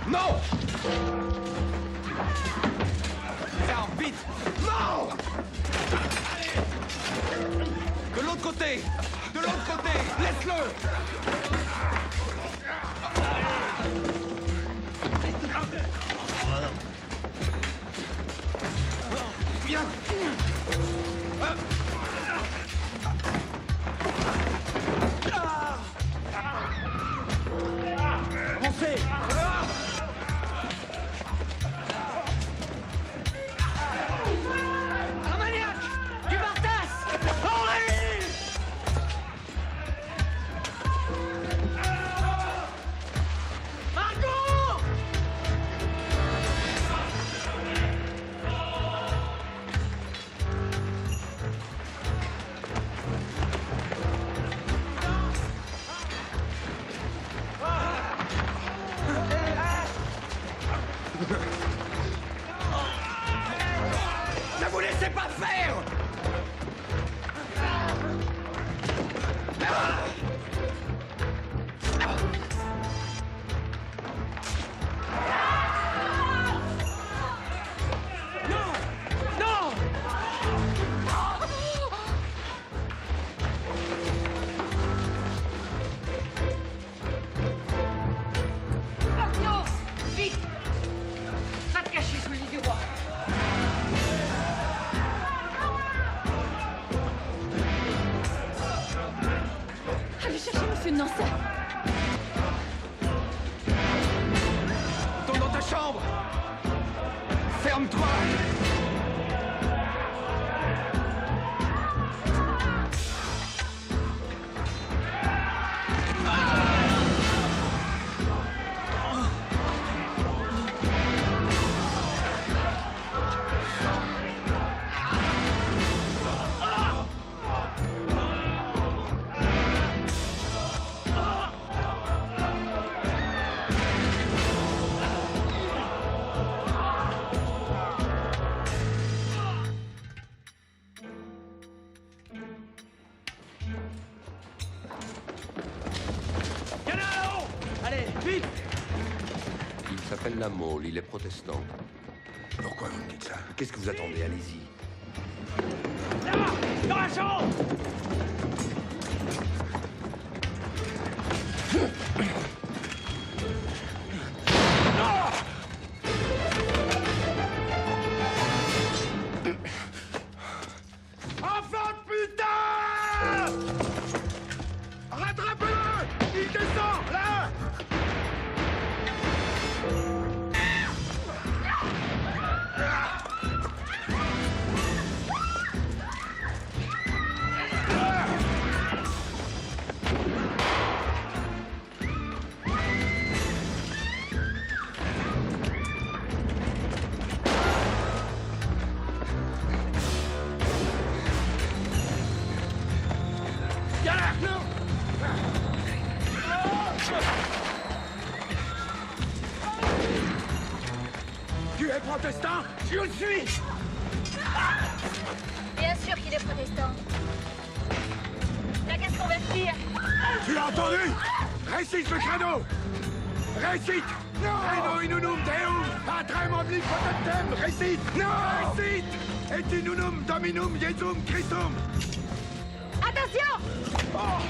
Non! Ferme, vite! Non! De l'autre côté! De l'autre côté! Laisse-le! Viens! Avancez! Un maniaque! Du Bartas! Henri! Margot! Ne vous laissez pas faire! Non! Non! Martino! Vite! Va te cacher sous le lit du roi. Allez chercher Monsieur de Nancy. Retourne dans ta chambre! Ferme-toi! Y'en a là-haut! Allez, vite! Il s'appelle La Mole, il est protestant. Pourquoi vous me dites ça? Qu'est-ce que vous attendez? Allez-y. Là! Dans la chambre! Enfant de putain! Rattrapez-le! Il descend, là! Viens là! Non! Tu es protestant? Je le suis! Bien sûr qu'il est protestant. T'as qu'à se convertir. Tu l'as entendu? Récite le credo! Récite! Credo inunum Deum, patrem omnipotentem, récite! Non! Récite! Et inunum Dominum Jesum Christum! Attention! Oh!